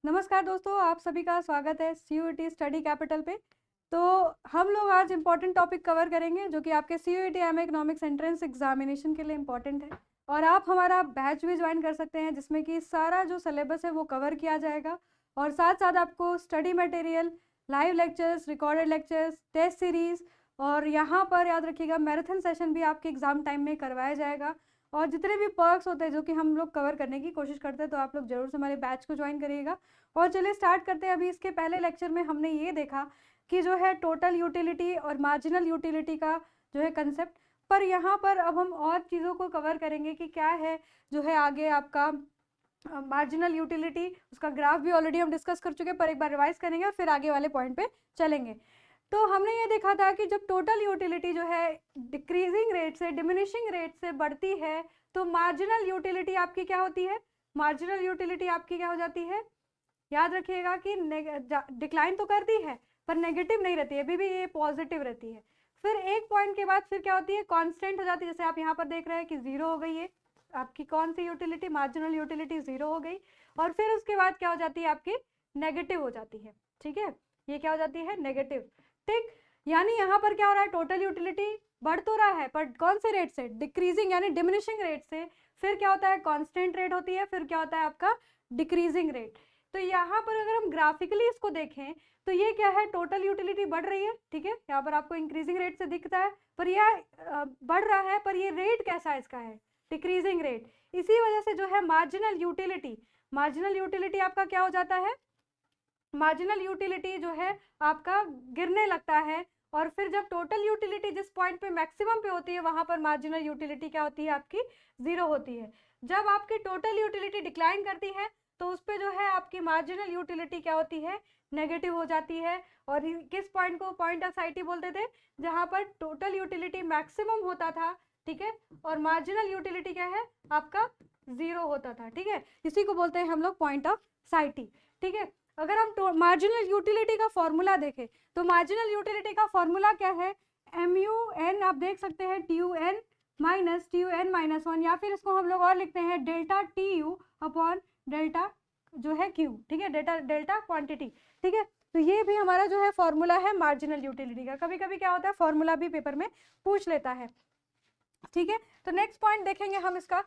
नमस्कार दोस्तों, आप सभी का स्वागत है CUET स्टडी कैपिटल पे। तो हम लोग आज इम्पॉर्टेंट टॉपिक कवर करेंगे जो कि आपके CUET M economics entrance examination के लिए इम्पॉर्टेंट है। और आप हमारा बैच भी ज्वाइन कर सकते हैं जिसमें कि सारा जो सिलेबस है वो कवर किया जाएगा और साथ साथ आपको study material, live lectures, recorded lectures, test series और यहाँ पर याद रखिएगा मैराथन सेशन भी आपके एग्ज़ाम टाइम में करवाया जाएगा। और जितने भी पर्क्स होते हैं जो कि हम लोग कवर करने की कोशिश करते हैं, तो आप लोग जरूर से हमारे बैच को ज्वाइन करिएगा। और चलिए स्टार्ट करते हैं। अभी इसके पहले लेक्चर में हमने ये देखा कि जो है टोटल यूटिलिटी और मार्जिनल यूटिलिटी का जो है कंसेप्ट, पर यहाँ पर अब हम और चीज़ों को कवर करेंगे कि क्या है जो है आगे आपका मार्जिनल यूटिलिटी। उसका ग्राफ भी ऑलरेडी हम डिस्कस कर चुके हैं, पर एक बार रिवाइज करेंगे और फिर आगे वाले पॉइंट पे चलेंगे। तो हमने ये देखा था कि जब टोटल यूटिलिटी जो है डिक्रीजिंग रेट से डिमिनिशिंग रेट से बढ़ती है तो मार्जिनल यूटिलिटी आपकी क्या होती है, मार्जिनल यूटिलिटी आपकी क्या हो जाती है, याद रखिएगा कि डिक्लाइन तो करती है पर नेगेटिव नहीं रहती है, अभी भी ये पॉजिटिव रहती है। फिर एक पॉइंट के बाद फिर क्या होती है, कांस्टेंट हो जाती है। जैसे आप यहाँ पर देख रहे हैं कि जीरो हो गई है आपकी कौन सी यूटिलिटी, मार्जिनल यूटिलिटी जीरो हो गई। और फिर उसके बाद क्या हो जाती है आपकी, नेगेटिव हो जाती है। ठीक है, ये क्या हो जाती है, नेगेटिव। ठीक, यानी यहाँ पर क्या हो रहा है, टोटल यूटिलिटी बढ़ तो रहा है पर कौन से रेट से, डिक्रीजिंग यानी डिमिनिशिंग रेट से। फिर क्या होता है, कांस्टेंट रेट होती है, फिर क्या होता है आपका डिक्रीजिंग रेट। तो यहाँ पर अगर हम ग्राफिकली इसको देखें तो ये क्या है, टोटल यूटिलिटी बढ़ रही है। ठीक है, यहाँ पर आपको इंक्रीजिंग रेट से दिखता है पर यह बढ़ रहा है, पर ये रेट कैसा है इसका, है डिक्रीजिंग रेट। इसी वजह से जो है मार्जिनल यूटिलिटी, मार्जिनल यूटिलिटी आपका क्या हो जाता है, मार्जिनल यूटिलिटी जो है आपका गिरने लगता है। और फिर जब टोटल यूटिलिटी जिस पॉइंट पे मैक्सिमम पे होती है वहां पर मार्जिनल यूटिलिटी क्या होती है आपकी, जीरो होती है। जब आपकी टोटल यूटिलिटी डिक्लाइन करती है तो उस पर जो है आपकी मार्जिनल यूटिलिटी क्या होती है, नेगेटिव हो जाती है। और किस पॉइंट को पॉइंट ऑफ साइटी बोलते थे, जहां पर टोटल यूटिलिटी मैक्सिमम होता था। ठीक है, और मार्जिनल यूटिलिटी क्या है आपका, जीरो होता था। ठीक है, इसी को बोलते हैं हम लोग पॉइंट ऑफ साइटी। ठीक है, अगर हम मार्जिनल यूटिलिटी का फॉर्मूला देखें तो मार्जिनल यूटिलिटी का फॉर्मूला क्या है, MUN, आप देख सकते हैं TUN माइनस TUN माइनस 1, या फिर इसको हम लोग और लिखते हैं डेल्टा TU अपॉन डेल्टा जो है Q। ठीक है, डेल्टा डेल्टा क्वांटिटी। ठीक है, तो ये भी हमारा जो है फॉर्मूला है मार्जिनल यूटिलिटी का। कभी कभी क्या होता है फॉर्मूला भी पेपर में पूछ लेता है। ठीक है, तो नेक्स्ट पॉइंट देखेंगे हम इसका।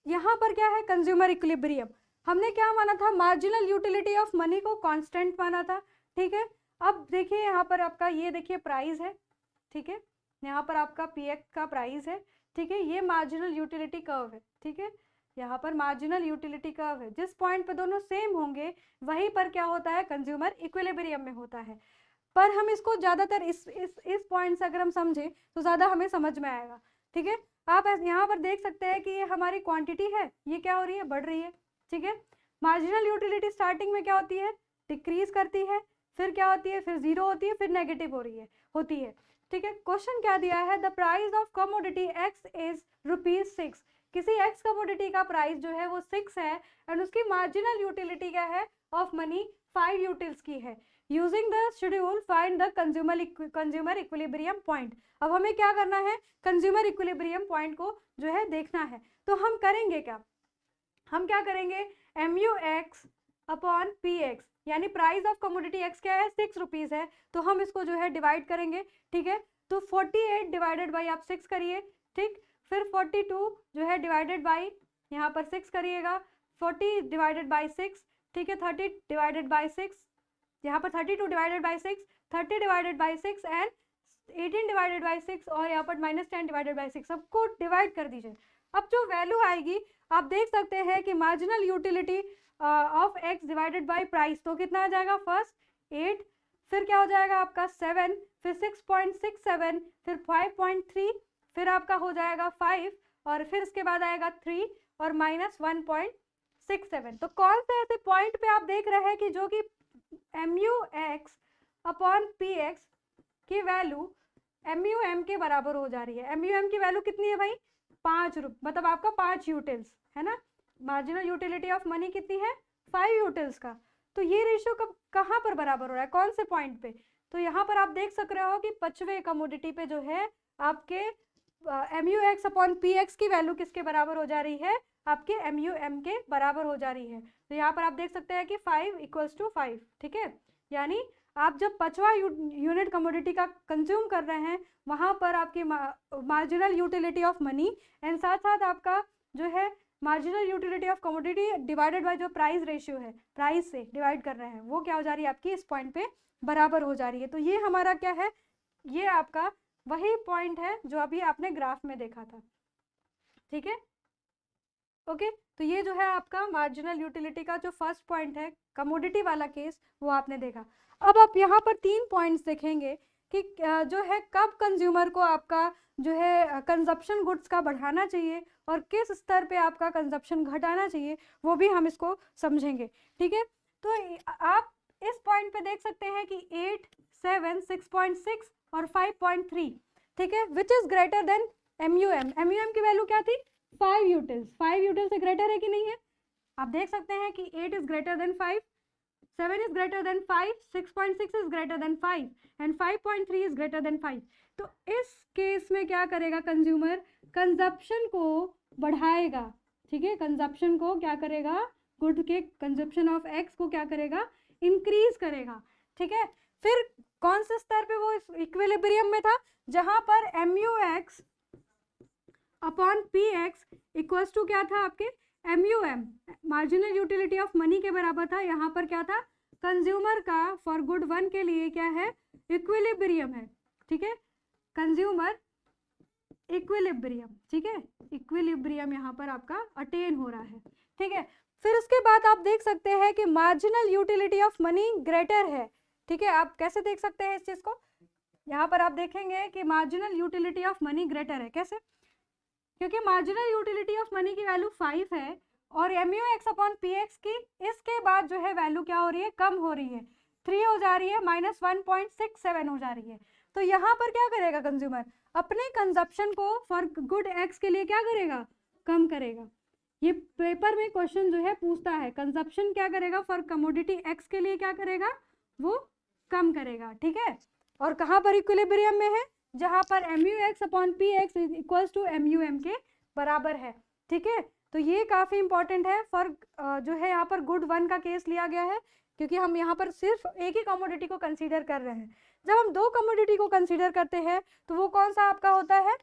यहाँ पर क्या है, कंज्यूमर इक्विलिब्रियम। हमने क्या माना था, मार्जिनल यूटिलिटी ऑफ मनी को कांस्टेंट माना था। ठीक है, अब देखिए यहाँ पर आपका ये देखिए प्राइस है। ठीक है, यहाँ पर आपका PX का प्राइस है। ठीक है, ये मार्जिनल यूटिलिटी कर्व है। ठीक है, यहाँ पर मार्जिनल यूटिलिटी कर्व है, जिस पॉइंट पे दोनों सेम होंगे वहीं पर क्या होता है, कंज्यूमर इक्विलिब्रियम में होता है। पर हम इसको ज़्यादातर इस पॉइंट से अगर हम समझें तो ज़्यादा हमें समझ में आएगा। ठीक है, आप यहाँ पर देख सकते हैं कि ये हमारी क्वांटिटी है, ये क्या हो रही है, बढ़ रही है। ठीक है, मार्जिनल यूटिलिटी स्टार्टिंग में क्या होती है, डिक्रीज करती है, फिर क्या होती है, फिर जीरो होती है, फिर नेगेटिव हो रही है, होती है। ठीक है, क्वेश्चन क्या दिया है, the price of commodity X is ₹6। किसी X कमोडिटी का प्राइस जो है वो 6 है एंड उसकी मार्जिनल यूटिलिटी क्या है ऑफ मनी 5 यूटिल्स की है। Using the schedule find the consumer equilibrium point. अब हमें क्या करना है, कंज्यूमर इक्विलिब्रियम पॉइंट को जो है देखना है। तो हम करेंगे क्या, हम क्या करेंगे, MUX अपॉन PX, यानी प्राइस ऑफ कमोडिटी X क्या है, ₹6 है, तो हम इसको जो है डिवाइड करेंगे। ठीक है, तो 48 डिवाइडेड बाई आप 6 करिए। ठीक, फिर 42 जो है डिवाइडेड बाई यहाँ पर 6 करिएगा, 40 डिवाइडेड बाई 6। ठीक है, 30 डिवाइडेड बाई 6, यहाँ पर 32 divided by 6, 30 divided by 6 and 18 divided by 6, और यहाँ पर -10 डिवाइडेड बाई 6, सबको डिवाइड कर दीजिए। अब जो वैल्यू आएगी आप देख सकते हैं कि marginal utility of X divided by price, तो कितना आ जाएगा, फर्स्ट 8, फिर क्या हो जाएगा आपका 7, फिर 6.67, फिर 5.3, फिर आपका हो जाएगा 5, और फिर इसके बाद आएगा 3 और -1.67। तो कौन से ऐसे पॉइंट पे आप देख रहे हैं कि जो कि MUX अपॉन PX की वैल्यू MUM के बराबर हो जा रही है। MUM की वैल्यू कितनी है भाई, 5 रुपये, मतलब आपका 5 यूटिल्स है ना। मार्जिनल यूटिलिटी ऑफ मनी कितनी है, 5 यूटिल्स का। तो ये रेशियो कब कहाँ पर बराबर हो रहा है, कौन से पॉइंट पे, तो यहाँ पर आप देख सक रहे हो कि 5वें कमोडिटी पे जो है आपके MUX अपॉन PX की वैल्यू किसके बराबर हो जा रही है, आपके MUM के बराबर हो जा रही है। तो यहाँ पर आप देख सकते हैं कि 5 इक्वल्स टू 5, ठीक है। यानी आप जब 5वां यूनिट कमोडिटी का कंज्यूम कर रहे हैं वहाँ पर आपकी marginal utility of money and साथ साथ आपका जो है marginal utility of commodity divided by जो प्राइस रेशियो है, प्राइस से डिवाइड कर रहे हैं, वो क्या हो जा रही है आपकी इस पॉइंट पे बराबर हो जा रही है। तो ये हमारा क्या है, ये आपका वही पॉइंट है जो अभी आपने ग्राफ में देखा था, ठीक है। ओके, तो ये जो है आपका मार्जिनल यूटिलिटी का जो फर्स्ट पॉइंट है कमोडिटी वाला केस, वो आपने देखा। अब आप यहाँ पर 3 पॉइंट्स देखेंगे कि जो है कब कंज्यूमर को आपका जो है कंजप्शन गुड्स का बढ़ाना चाहिए और किस स्तर पे आपका कंजप्शन घटाना चाहिए, वो भी हम इसको समझेंगे, ठीक है। तो आप इस पॉइंट पे देख सकते हैं कि 8, 7, 6.6 और 5.3, ठीक है, which is greater than MUM। MUM की वैल्यू क्या थी, 5 यूटिल्स। 5 यूटिल से ग्रेटर है कि नहीं है, आप देख सकते हैं कि 8 is greater than 5, 7 is greater than 5, 6.6 is greater than 5 and 5.3 is greater than 5। तो इस केस में क्या करेगा कंज्यूमर, कंजप्शन को बढ़ाएगा, ठीक है, कंजप्शन को क्या करेगा, गुड के कंजप्शन ऑफ एक्स को क्या करेगा, इंक्रीज करेगा, ठीक है। फिर कौन से स्तर पे वो इक्विलिब्रियम में था, जहां पर MUX upon PX equals to क्या था आपके MUM, marginal utility of money के बराबर था। यहाँ पर क्या था, कंज्यूमर का फॉर गुड 1 के लिए क्या है, इक्विलिब्रियम है, ठीक है, कंज्यूमर इक्विलिब्रियम, ठीक है, इक्विलिब्रियम यहाँ पर आपका अटेन हो रहा है, ठीक है। फिर उसके बाद आप देख सकते हैं कि marginal utility of money greater है, ठीक है। आप कैसे देख सकते हैं इस चीज को, यहाँ पर आप देखेंगे कि marginal utility of money greater है, कैसे, क्योंकि मार्जिनल यूटिलिटी ऑफ मनी की वैल्यू 5 है और MUX अपॉन PX की इसके बाद जो है वैल्यू क्या हो रही है, कम हो रही है, 3 हो जा रही है, -1.67 हो जा रही है। तो यहाँ पर क्या करेगा कंज्यूमर, अपने कंजप्शन को फॉर गुड X के लिए क्या करेगा, कम करेगा। ये पेपर में क्वेश्चन जो है पूछता है, कंजप्शन क्या करेगा फॉर कमोडिटी X के लिए क्या करेगा, वो कम करेगा, ठीक है। और कहाँ पर इक्विलिब्रियम में है, जहां पर MUX upon PX equals to MUM के बराबर है, ठीक है। तो ये काफ़ी इंपॉर्टेंट है फॉर जो है यहाँ पर गुड 1 का केस लिया गया है, क्योंकि हम यहाँ पर सिर्फ एक ही कमोडिटी को कंसीडर कर रहे हैं। जब हम 2 कमोडिटी को कंसीडर करते हैं तो वो कौन सा आपका होता है,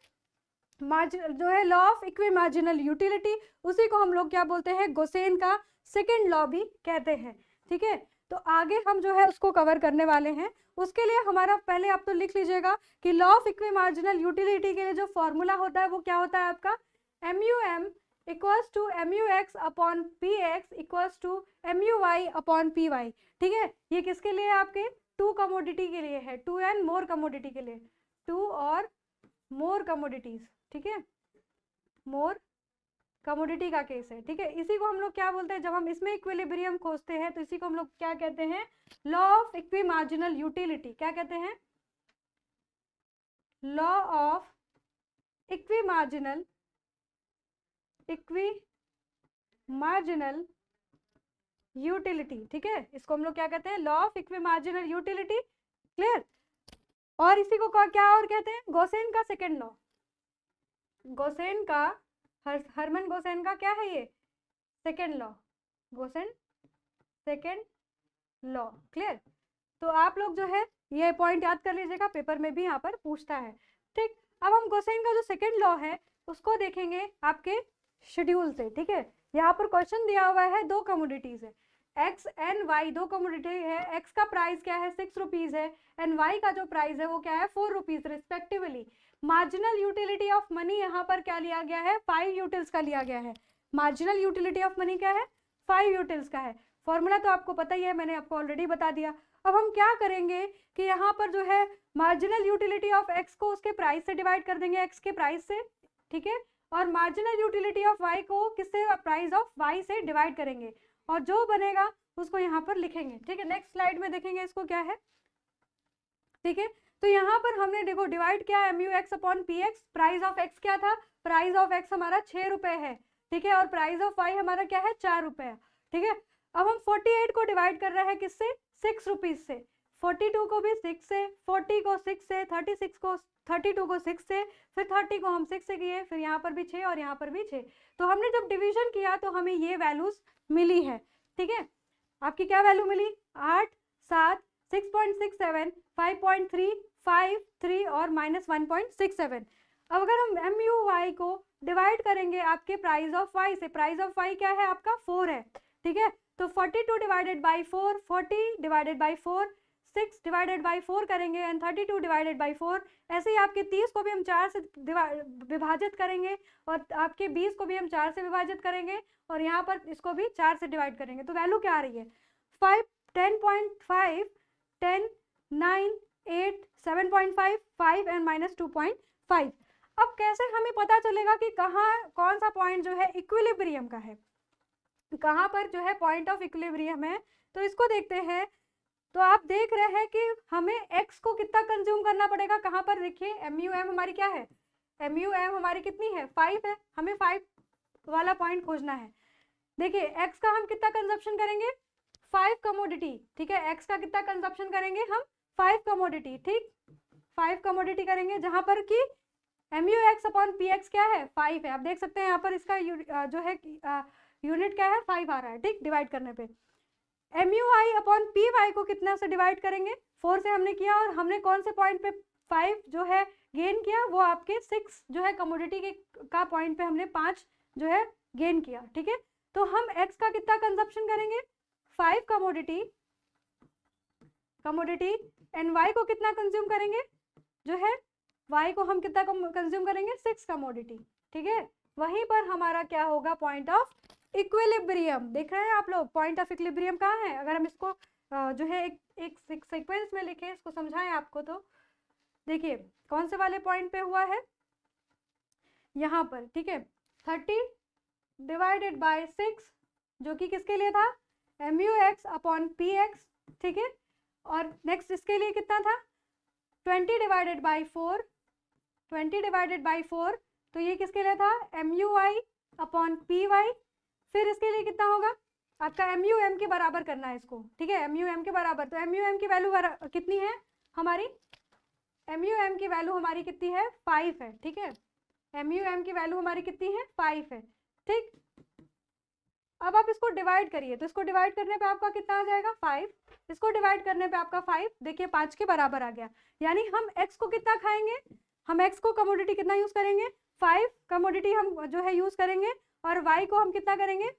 मार्जिन जो है law of equi marginal utility, उसी को हम लोग क्या बोलते हैं, गोसेन का सेकेंड लॉ भी कहते हैं, ठीक है। तो आगे हम जो है उसको कवर करने वाले हैं। उसके लिए हमारा पहले आप तो लिख लीजिएगा कि law of equi marginal utility के लिए जो फॉर्मूला होता है वो क्या होता है आपका, MUM equals to MUX upon PX equals to MUY upon PY, ठीक है। ये किसके लिए है, आपके 2 कमोडिटी के लिए है, 2 एंड मोर कमोडिटी के लिए, 2 और मोर कमोडिटीज, ठीक है, मोर कमोडिटी का केस है, ठीक है। इसी को हम लोग क्या बोलते हैं, जब हम इसमें इक्विलिब्रियम खोजते हैं तो इसी को हम लोग क्या कहते हैं, law of equi marginal utility, क्या कहते हैं, law of equi marginal utility, ठीक है। इसको हम लोग क्या कहते हैं, law of equi marginal utility, clear. और इसी को क्या और कहते हैं, गोसेन का सेकेंड लॉ, गोसेन का हरमन गोसेन का क्या है ये, second law, Gaussian second law, clear. तो आप लोग जो है ये पॉइंट याद कर लीजिएगा, पेपर में भी यहाँ पर पूछता है, ठीक। अब हम गोसेन का जो सेकेंड लॉ है उसको देखेंगे आपके शेड्यूल से, ठीक है। यहाँ पर क्वेश्चन दिया हुआ है, 2 कमोडिटीज है, X एंड Y, 2 कमोडिटी है, X का प्राइस क्या है 6 रुपीज है एंड Y का जो प्राइस है वो क्या है 4 rupees respectively. Marginal utility of money यहाँ पर क्या लिया गया है, 5 यूटिल्स का लिया गया है। मार्जिनल यूटिलिटी ऑफ मनी क्या है, 5 यूटिल्स का है। फॉर्मूला तो आपको पता ही है, मैंने आपको ऑलरेडी बता दिया। अब हम क्या करेंगे कि यहाँ पर जो है मार्जिनल यूटिलिटी ऑफ X को उसके प्राइस से डिवाइड कर देंगे, X के प्राइस से, ठीक है, और मार्जिनल यूटिलिटी ऑफ Y को किससे, प्राइस ऑफ Y से डिवाइड करेंगे और जो बनेगा उसको यहाँ पर लिखेंगे, ठीक है। नेक्स्ट स्लाइड में देखेंगे इसको क्या है, ठीक है। तो यहाँ पर हमने देखो डिवाइड किया MUX upon PX, price of X क्या था, प्राइस ऑफ X हमारा 6 रुपए है, ठीक है, और प्राइस ऑफ Y हमारा क्या है 4 रुपए, ठीक है। अब हम 48 को डिवाइड कर रहे हैं किससे, 6 रुपीज से, 42 को भी 6 से, 40 को 6 से, 32 को 6 से, फिर 30 को हम 6 से किए, फिर यहाँ पर भी 6 और यहाँ पर भी 6। तो हमने जब डिवीजन किया तो हमें ये वैल्यूज मिली है, ठीक है, आपकी क्या वैल्यू मिली, 8, 7, 6.67, 5.3, 5, 3 और -1.67। अब अगर हम MUY को डिवाइड करेंगे आपके प्राइस ऑफ वाई से, प्राइस ऑफ वाई क्या है आपका 4 है, ठीक है, तो 42 divided by 4, 40 divided by 4, 6 divided by 4 करेंगे एंड 32 डिवाइडेड बाई 4। ऐसे ही आपके 30 को भी हम 4 से विभाजित करेंगे और आपके 20 को भी हम 4 से विभाजित करेंगे और यहाँ पर इसको भी 4 से डिवाइड करेंगे। तो वैल्यू क्या आ रही है, 5, 10.5, 10, 9, 8, 7.5, 5 एंड -2.5। अब कैसे हमें पता चलेगा कि कहाँ कौन सा पॉइंट जो है इक्विलिब्रियम का है, कहाँ पर जो है पॉइंट ऑफ इक्विलिब्रियम है, तो इसको देखते हैं। तो आप देख रहे हैं कि हमें x को कितना कंज्यूम करना पड़ेगा, कहाँ पर देखिए MUM हमारी क्या है, MUM हमारी कितनी है 5 है, हमें 5 वाला पॉइंट खोजना है। देखिए x का हम कितना कंजप्शन करेंगे, 5 कमोडिटी, ठीक है, x का कितना कंजप्शन करेंगे हम 5 कमोडिटी, ठीक, 5 कमोडिटी करेंगे, जहां पर कि MUX अपॉन PX क्या है 5 है। आप देख सकते हैं यहाँ पर इसका जो है यूनिट क्या है 5 आ रहा है, ठीक, डिवाइड करने पे। MUI अपॉन PY को कितना से डिवाइड करेंगे, 4 से हमने किया और हमने कौन से पॉइंट पे 5 जो है गेन किया, वो आपके 6 जो है कमोडिटी के का पॉइंट पे हमने 5 जो है गेन किया, ठीक है। तो हम x का कितना कंजप्शन करेंगे 5 कमोडिटी एंड y को कितना कंज्यूम करेंगे, जो है y को हम कितना कंज्यूम करेंगे 6 कमोडिटी, ठीक है। वहीं पर हमारा क्या होगा पॉइंट ऑफ इक्विलिब्रियम। देख रहे हैं आप लोग पॉइंट ऑफ इक्विलिब्रियम कहाँ है, अगर हम इसको जो है एक सीक्वेंस में लिखें, इसको समझाएं आपको, तो देखिए कौन से वाले पॉइंट पे हुआ है, यहाँ पर, ठीक है, 30 डिवाइडेड बाय 6 जो कि किसके लिए था MUX अपॉन PX, ठीक है, और नेक्स्ट इसके लिए कितना था 20 डिवाइडेड बाई 4, 20 डिवाइडेड बाई 4, तो ये किसके लिए था MUI अपॉन PY। फिर इसके लिए कितना होगा आपका MUM के बराबर करना है इसको, ठीक है, MUM के बराबर। तो MUM की वैल्यू कितनी है हमारी, MUM की वैल्यू हमारी कितनी है 5 है, ठीक है, MUM की वैल्यू हमारी कितनी है 5 है, ठीक। अब आप इसको डिवाइड करिए, तो इसको डिवाइड करने पे आपका कितना आ जाएगा 5, इसको डिवाइड करने पे आपका 5 देखिए 5 के बराबर आ गया। यानी हम x को कितना खाएंगे, हम x को कमोडिटी कितना यूज करेंगे 5 कमोडिटी हम जो है यूज करेंगे और y को हम कितना करेंगे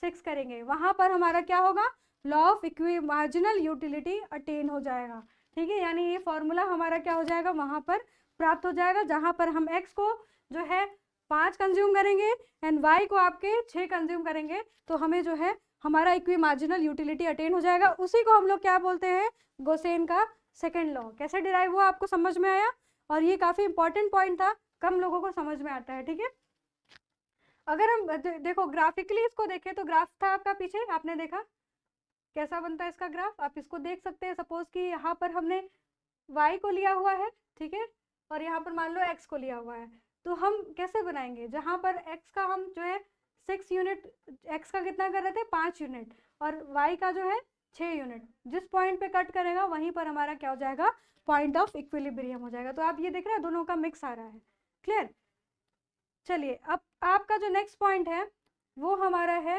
6 करेंगे। वहां पर हमारा क्या होगा law of marginal utility attain हो जाएगा, ठीक है। यानी ये फॉर्मूला हमारा क्या हो जाएगा वहां पर प्राप्त हो जाएगा, जहां पर हम x को जो है 5 कंज्यूम करेंगे एंड y को आपके 6 कंज्यूम करेंगे, तो हमें जो है हमारा इक्वी मार्जिनल यूटिलिटी अटेन हो जाएगा। उसी को हम लोग क्या बोलते हैं गोसेन का सेकंड लॉ। कैसे डिराइव हुआ आपको समझ में आया, और ये काफी इंपॉर्टेंट पॉइंट था, कम लोगों को समझ में आता है, ठीक है। अगर हम देखो ग्राफिकली इसको देखें, तो ग्राफ था आपका पीछे, आपने देखा कैसा बनता है इसका ग्राफ, आप इसको देख सकते हैं। सपोज कि यहाँ पर हमने y को लिया हुआ है, ठीक है, और यहाँ पर मान लो x को लिया हुआ है, तो हम कैसे बनाएंगे, जहाँ पर x का हम जो है 6 यूनिट, x का कितना कर रहे थे 5 यूनिट और y का जो है 6 यूनिट, जिस पॉइंट पे कट करेगा वहीं पर हमारा क्या हो जाएगा पॉइंट ऑफ इक्विलिब्रियम हो जाएगा। तो आप ये देख रहे हैं दोनों का मिक्स आ रहा है, क्लियर। चलिए अब आपका जो नेक्स्ट पॉइंट है वो हमारा है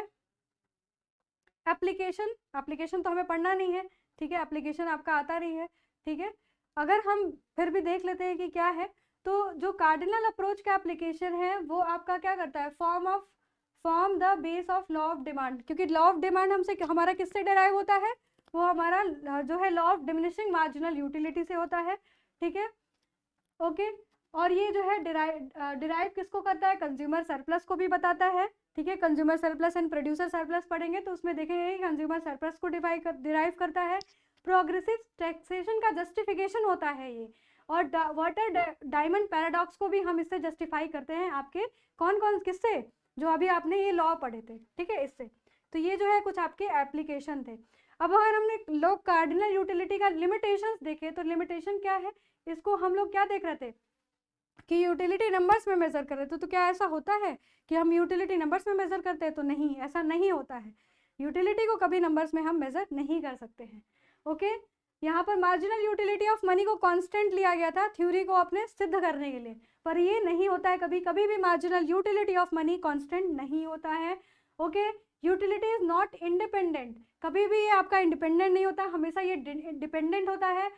एप्लीकेशन। एप्लीकेशन तो हमें पढ़ना नहीं है, ठीक है, एप्लीकेशन आपका आता नहीं है, ठीक है। अगर हम फिर भी देख लेते हैं कि क्या है, तो जो कार्डिनल अप्रोच का एप्लीकेशन है वो आपका क्या करता है form the base of law of demand, क्योंकि लॉ ऑफ डिमांड हमसे हमारा किससे डिराइव होता है, वो हमारा जो है law of diminishing marginal utility से होता है, ठीक है, ओके। और ये जो है डिराइव किसको करता है कंज्यूमर सरप्लस को भी बताता है, ठीक है। Consumer surplus and producer surplus पढ़ेंगे तो उसमें देखेंगे कंज्यूमर सरप्लस को डिराइव करता है। प्रोग्रेसिव टैक्सेशन का जस्टिफिकेशन होता है ये, और वाटर डायमंड पैराडॉक्स को भी हम इससे जस्टिफाई करते हैं, आपके कौन कौन किससे, जो अभी आपने ये लॉ पढ़े थे, ठीक है, इससे। तो ये जो है कुछ आपके एप्लीकेशन थे। अब अगर हमने लोग कार्डिनल यूटिलिटी का लिमिटेशंस देखे, तो लिमिटेशन क्या है, इसको हम लोग क्या देख रहे थे कि यूटिलिटी नंबर्स में मेजर कर रहे थे। तो क्या ऐसा होता है कि हम यूटिलिटी नंबर्स में मेजर करते हैं, तो नहीं, ऐसा नहीं होता है। यूटिलिटी को कभी नंबर्स में हम मेजर नहीं कर सकते हैं, ओके। यहाँ पर मार्जिनल यूटिलिटी ऑफ मनी को कांस्टेंट लिया गया था थ्योरी को अपने सिद्ध करने के लिए, पर ये नहीं होता है, कभी कभी भी marginal utility of money constant नहीं होता है, okay. Utility is not independent, कभी भी ये आपका इंडिपेंडेंट नहीं होता, हमेशा ये डिपेंडेंट होता है।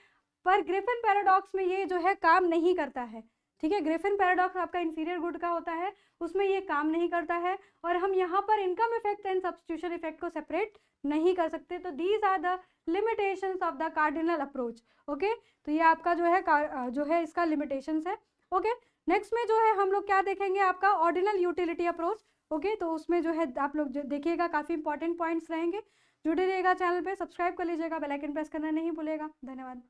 पर ग्रिफिन पैराडॉक्स में ये जो है काम नहीं करता है, ठीक है। ग्रिफिन पैराडॉक्स आपका इंफीरियर गुड का होता है, उसमें ये काम नहीं करता है, और हम यहाँ पर income effect and substitution effect को सेपरेट नहीं कर सकते। तो these are the limitations of the cardinal approach. Okay, तो ये आपका जो है इसका लिमिटेशंस है। ओके, नेक्स्ट में जो है हम लोग क्या देखेंगे, आपका ऑर्डिनल यूटिलिटी अप्रोच। ओके, तो उसमें जो है आप लोग देखिएगा, काफ़ी इंपॉर्टेंट पॉइंट्स रहेंगे। जुड़े रहिएगा चैनल पे, सब्सक्राइब कर लीजिएगा, बेल आइकन प्रेस करना नहीं भूलिएगा। धन्यवाद।